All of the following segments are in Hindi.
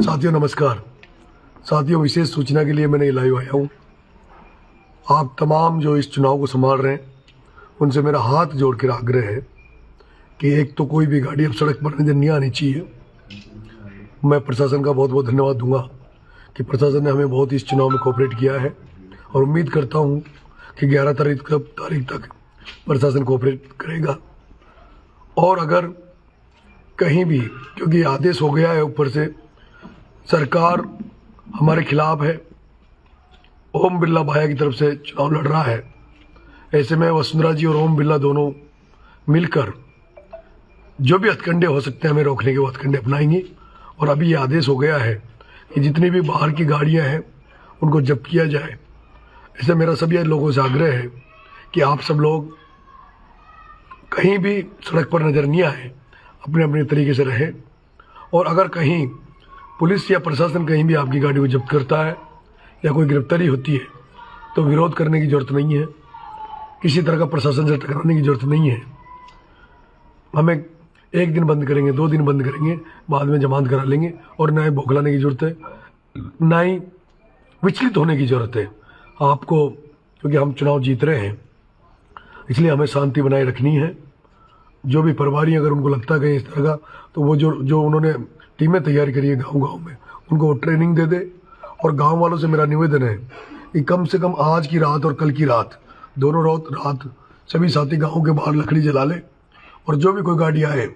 साथियों नमस्कार। साथियों, विशेष सूचना के लिए मैंने लाइव आया हूँ। आप तमाम जो इस चुनाव को संभाल रहे हैं उनसे मेरा हाथ जोड़ कर आग्रह है कि एक तो कोई भी गाड़ी अब सड़क पर नजर नहीं आनी चाहिए। मैं प्रशासन का बहुत बहुत धन्यवाद दूंगा कि प्रशासन ने हमें बहुत इस चुनाव में कोऑपरेट किया है और उम्मीद करता हूँ कि 11 तारीख तक प्रशासन कोऑपरेट करेगा। और अगर कहीं भी, क्योंकि आदेश हो गया है ऊपर से, सरकार हमारे खिलाफ है, ओम बिरला भाया की तरफ से चुनाव लड़ रहा है, ऐसे में वसुंधरा जी और ओम बिरला दोनों मिलकर जो भी हथकंडे हो सकते हैं हमें रोकने के वो हथकंडे अपनाएंगे। और अभी ये आदेश हो गया है कि जितनी भी बाहर की गाड़ियां हैं उनको जब्त किया जाए। ऐसे मेरा सभी लोगों से आग्रह है कि आप सब लोग कहीं भी सड़क पर नजर नहीं आए, अपने अपने तरीके से रहें। और अगर कहीं पुलिस या प्रशासन कहीं भी आपकी गाड़ी को जब्त करता है या कोई गिरफ्तारी होती है तो विरोध करने की जरूरत नहीं है, किसी तरह का प्रशासन से टकराने की जरूरत नहीं है। हमें एक दिन बंद करेंगे, 2 दिन बंद करेंगे, बाद में जमानत करा लेंगे और ना ही बौखलाने की जरूरत है, ना ही विचलित होने की जरूरत है आपको, क्योंकि हम चुनाव जीत रहे हैं। इसलिए हमें शांति बनाए रखनी है। जो भी प्रभारी अगर उनको लगता है कहीं इस तरह का, तो वो जो उन्होंने टीमें तैयार करी है गाँव में, उनको वो ट्रेनिंग दे दे। और गाँव वालों से मेरा निवेदन है कि कम से कम आज की रात और कल की रात, दोनों रात सभी साथी गाँव के बाहर लकड़ी जला ले और जो भी कोई गाड़ी आए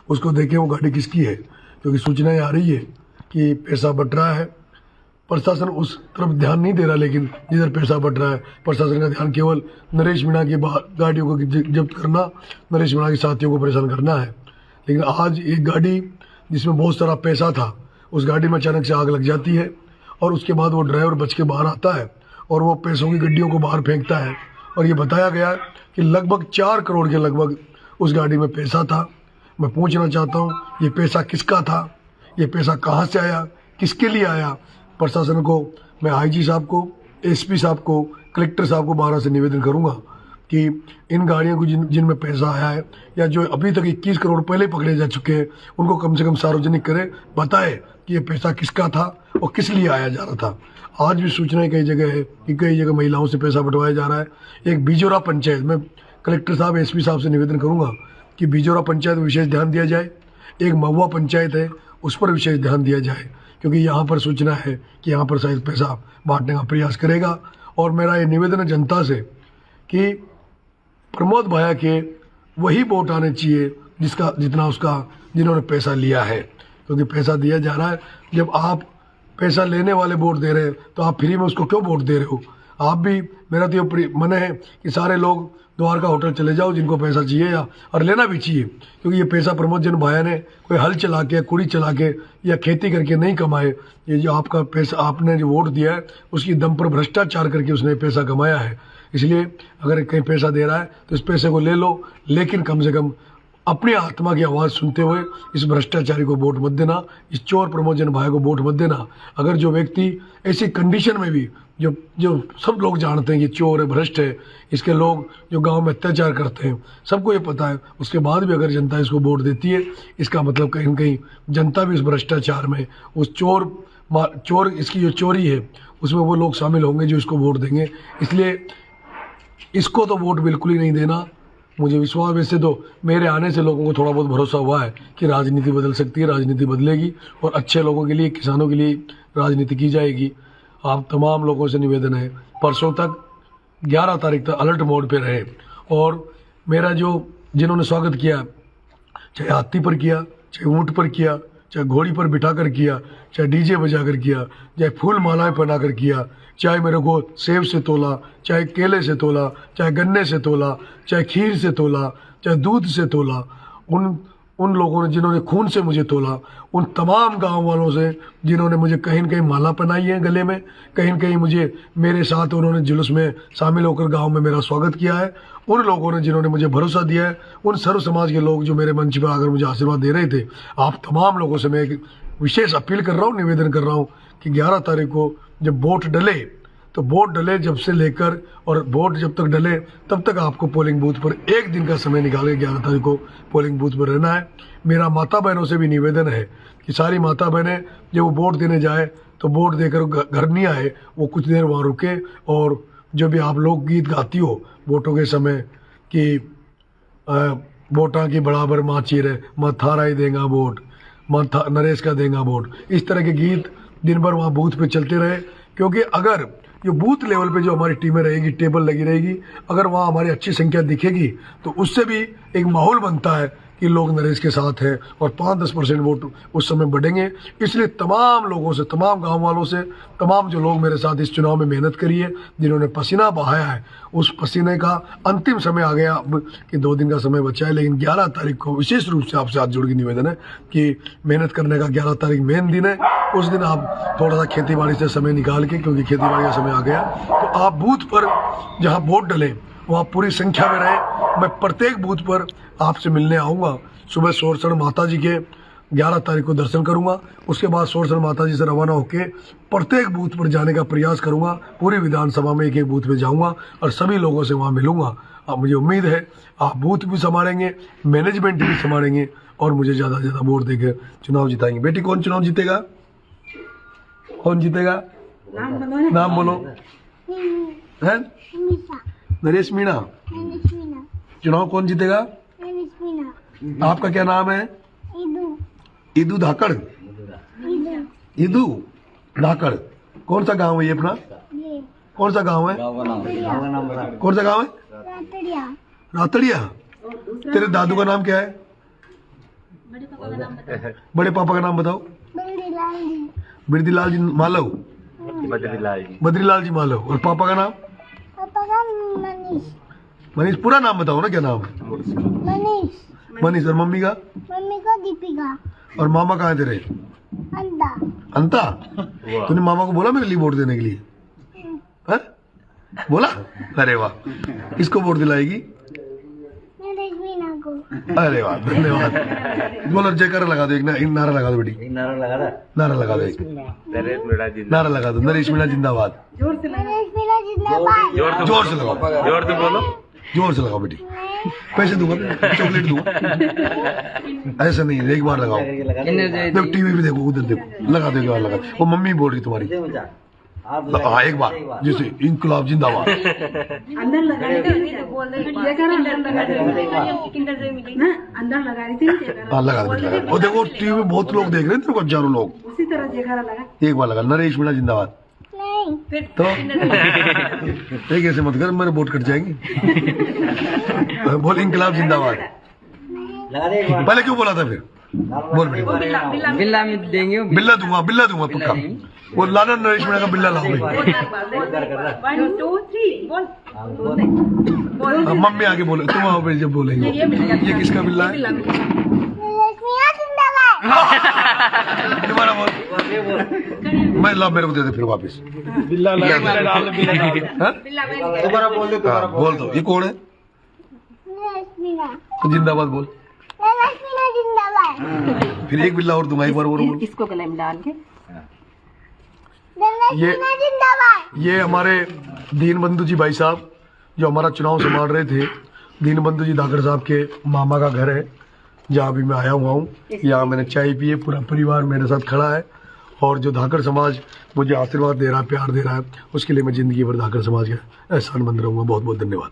उसको देखें वो गाड़ी किसकी है, क्योंकि सूचनाएं आ रही है कि पैसा बट रहा है। प्रशासन उस तरफ ध्यान नहीं दे रहा, लेकिन जिधर पैसा बट रहा है प्रशासन का ध्यान केवल नरेश मीणा की गाड़ियों को जब्त करना, नरेश मीणा के साथियों को परेशान करना है। लेकिन आज एक गाड़ी जिसमें बहुत सारा पैसा था, उस गाड़ी में अचानक से आग लग जाती है और उसके बाद वो ड्राइवर बच के बाहर आता है और वो पैसों की गड्डियों को बाहर फेंकता है। और ये बताया गया कि लगभग 4 करोड़ के लगभग उस गाड़ी में पैसा था। मैं पूछना चाहता हूँ, ये पैसा किसका था, ये पैसा कहाँ से आया, किसके लिए आया? प्रशासन को, मैं आईजी साहब को, एसपी साहब को, कलेक्टर साहब को 12 से निवेदन करूंगा कि इन गाड़ियों को जिनमें पैसा आया है या जो अभी तक 21 करोड़ पहले पकड़े जा चुके हैं, उनको कम से कम सार्वजनिक करे, बताए कि ये पैसा किसका था और किस लिए आया जा रहा था। आज भी सूचनाएं कई जगह है कि कई जगह महिलाओं से पैसा बंटवाया जा रहा है। एक बिजोरा पंचायत, मैं कलेक्टर साहब, एसपी साहब से निवेदन करूंगा कि बिजोरा पंचायत में विशेष ध्यान दिया जाए। एक महुआ पंचायत है, उस पर विशेष ध्यान दिया जाए, क्योंकि यहाँ पर सूचना है कि यहाँ पर शायद पैसा बांटने का प्रयास करेगा। और मेरा ये निवेदन है जनता से कि प्रमोद भाया के वही वोट आने चाहिए जिन्होंने पैसा लिया है, क्योंकि पैसा दिया जा रहा है। जब आप पैसा लेने वाले वोट दे रहे हैं तो आप फ्री में उसको क्यों वोट दे रहे हो? आप भी, मेरा तो ये मन है कि सारे लोग द्वारका होटल चले जाओ जिनको पैसा चाहिए, और लेना भी चाहिए, क्योंकि ये पैसा प्रमोद जन भाया ने कोई हल चला के, कुड़ी चला के या खेती करके नहीं कमाए। ये जो आपका पैसा, आपने जो वोट दिया है उसकी दम पर भ्रष्टाचार करके उसने पैसा कमाया है। इसलिए अगर कहीं पैसा दे रहा है तो इस पैसे को ले लो, लेकिन कम से कम अपनी आत्मा की आवाज़ सुनते हुए इस भ्रष्टाचारी को वोट मत देना, इस चोर प्रमोद जन भाई को वोट मत देना। अगर जो व्यक्ति ऐसी कंडीशन में भी, जो सब लोग जानते हैं कि चोर है, भ्रष्ट है, इसके लोग जो गांव में अत्याचार करते हैं, सबको ये पता है, उसके बाद भी अगर जनता इसको वोट देती है, इसका मतलब कहीं न कहीं जनता भी इस भ्रष्टाचार में, उस चोर इसकी जो चोरी है उसमें वो लोग शामिल होंगे जो इसको वोट देंगे। इसलिए इसको तो वोट बिल्कुल ही नहीं देना। मुझे विश्वास, वैसे तो मेरे आने से लोगों को थोड़ा बहुत भरोसा हुआ है कि राजनीति बदल सकती है, राजनीति बदलेगी और अच्छे लोगों के लिए, किसानों के लिए राजनीति की जाएगी। आप तमाम लोगों से निवेदन है, परसों तक 11 तारीख तक अलर्ट मोड पे रहे। और मेरा जिन्होंने स्वागत किया, चाहे हाथी पर किया, चाहे ऊँट पर किया, चाहे घोड़ी पर बिठा कर किया, चाहे डीजे बजा कर किया, चाहे फूल मालाएं पहना कर किया, चाहे मेरे को सेब से तोला, चाहे केले से तोला, चाहे गन्ने से तोला, चाहे खीर से तोला, चाहे दूध से तोला, उन लोगों ने जिन्होंने खून से मुझे तोला, उन तमाम गांव वालों से जिन्होंने मुझे कहीं न कहीं माला पहनाई है गले में, कहीं न कहीं मुझे मेरे साथ उन्होंने जुलूस में शामिल होकर गांव में मेरा स्वागत किया है, उन लोगों ने जिन्होंने मुझे भरोसा दिया है, उन सर्व समाज के लोग जो मेरे मंच पर आकर मुझे आशीर्वाद दे रहे थे, आप तमाम लोगों से मैं एक विशेष अपील कर रहा हूँ, निवेदन कर रहा हूँ कि 11 तारीख को जब वोट डले तो वोट डले जब से लेकर और वोट जब तक डले तब तक आपको पोलिंग बूथ पर एक दिन का समय निकाल के 11 तारीख को पोलिंग बूथ पर रहना है। मेरा माता बहनों से भी निवेदन है कि सारी माता बहनें जब वो वोट देने जाए तो वोट देकर घर नहीं आए, वो कुछ देर वहाँ रुके और जो भी आप लोग गीत गाती हो वोटों के समय कि वोटा की बराबर माँ चीरे, माँ थारा ही देगा वोट, माँ नरेश का देगा वोट, इस तरह के गीत दिन भर वहाँ बूथ पे चलते रहे। क्योंकि अगर जो बूथ लेवल पे जो हमारी टीमें रहेगी, टेबल लगी रहेगी, अगर वहाँ हमारी अच्छी संख्या दिखेगी तो उससे भी एक माहौल बनता है कि लोग नरेश के साथ हैं और 5-10% वोट उस समय बढ़ेंगे। इसलिए तमाम लोगों से, तमाम गांव वालों से, तमाम जो लोग मेरे साथ इस चुनाव में मेहनत करी है, जिन्होंने पसीना बहाया है, उस पसीने का अंतिम समय आ गया अब कि 2 दिन का समय बचा है। लेकिन 11 तारीख को विशेष रूप से आपसे हाथ जोड़ के निवेदन है कि मेहनत करने का 11 तारीख मेन दिन है। उस दिन आप थोड़ा सा खेती बाड़ी से समय निकाल के, क्योंकि खेती बाड़ी का समय आ गया, तो आप बूथ पर जहाँ वोट डलें वहाँ पूरी संख्या में रहे। मैं प्रत्येक बूथ पर आपसे मिलने आऊँगा। सुबह सोरसर माता जी के 11 तारीख को दर्शन करूँगा, उसके बाद सोरसर माता जी से रवाना होकर प्रत्येक बूथ पर जाने का प्रयास करूँगा। पूरी विधानसभा में एक एक बूथ में जाऊँगा और सभी लोगों से वहाँ मिलूँगा। अब मुझे उम्मीद है आप बूथ भी संभालेंगे, मैनेजमेंट भी संभालेंगे और मुझे ज़्यादा से ज़्यादा वोट देकर चुनाव जिताएंगे। बेटी कौन चुनाव जीतेगा? कौन जीतेगा? नाम बोलो। है नरेश मीणा। चुनाव कौन जीतेगा? आपका क्या नाम है? ईदू धाकड़। ईदू धाकड़। कौन सा गांव है ये अपना? कौन सा गांव है? कौन सा गांव है? रातड़िया। तेरे दादू का नाम क्या है? बड़े पापा का नाम बताओ। बिरदीलाल जी मालव। बद्रीलाल जी मालव। और पापा का नाम? मनीष। पूरा नाम बताओ ना, क्या नाम है? मनीष। और मम्मी का? मम्मी को दीपिका। और मामा कहाँ है तेरे? अंता। तूने मामा को बोला मेरे लिए वोट देने के लिए? है? बोला? अरे वाह। किसको वोट दिलाएगी? अरे वाह, धन्यवाद। बोलो जयकारा लगा दो, एक नारा लगा दो बेटी। नारा लगा दो एक। नारा लगा दो, नरेश मीणा जिंदाबाद। जोर से लगाओ। जोर से लगाओ बेटी। पैसे दूंगा, चॉकलेट दूंगा। ऐसा नहीं है, एक बार लगाओ। देखो टीवी पे देखो, उधर देखो, लगा दो एक बार, लगा। वो मम्मी बोल रही तुम्हारी। हाँ एक बार, जैसे इंकलाब जिंदाबाद। अंदर लगा रही थी। हाँ लगा दे। और देखो टीवी में बहुत लोग देख रहे थे, हजारों लोग। उसी तरह एक बार लगा। नरेश मीणा जिंदाबाद। तो एक ऐसे मत कर, मेरे वोट कट जाएंगे। बोल इंकलाब जिंदाबाद। पहले क्यों बोला था फिर? बोल बेटी। बिल्ला देंगे। बिल्ला दूंगा पक्का। वो लाना नरेश मीणा का बिल्ला लाओ। मम्मी आगे बोलो, तुम आओ बेटी जब बोलेंगे। ये किसका बिल्ला है? दोबारा बोल। मैं ला, मेरे को दे दे फिर वापस। बिल्ला दोबारा बोल दो। बोल दो। ये कौन है? जिंदाबाद बोल। फिर एक बिल्ला और दूंगा, एक बार और बोल। इसको गले में डाल के। ये हमारे दीनबंधु जी भाई साहब जो हमारा चुनाव संभाल रहे थे। दीनबंधु जी धाकड़ साहब के मामा का घर है, जहाँ भी मैं आया हुआ हूँ। यहाँ मैंने चाय पी है, पूरा परिवार मेरे साथ खड़ा है और जो धाकड़ समाज मुझे आशीर्वाद दे रहा है, प्यार दे रहा है, उसके लिए मैं जिंदगी भर धाकड़ समाज का एहसानमंद रहूँगा। बहुत बहुत धन्यवाद।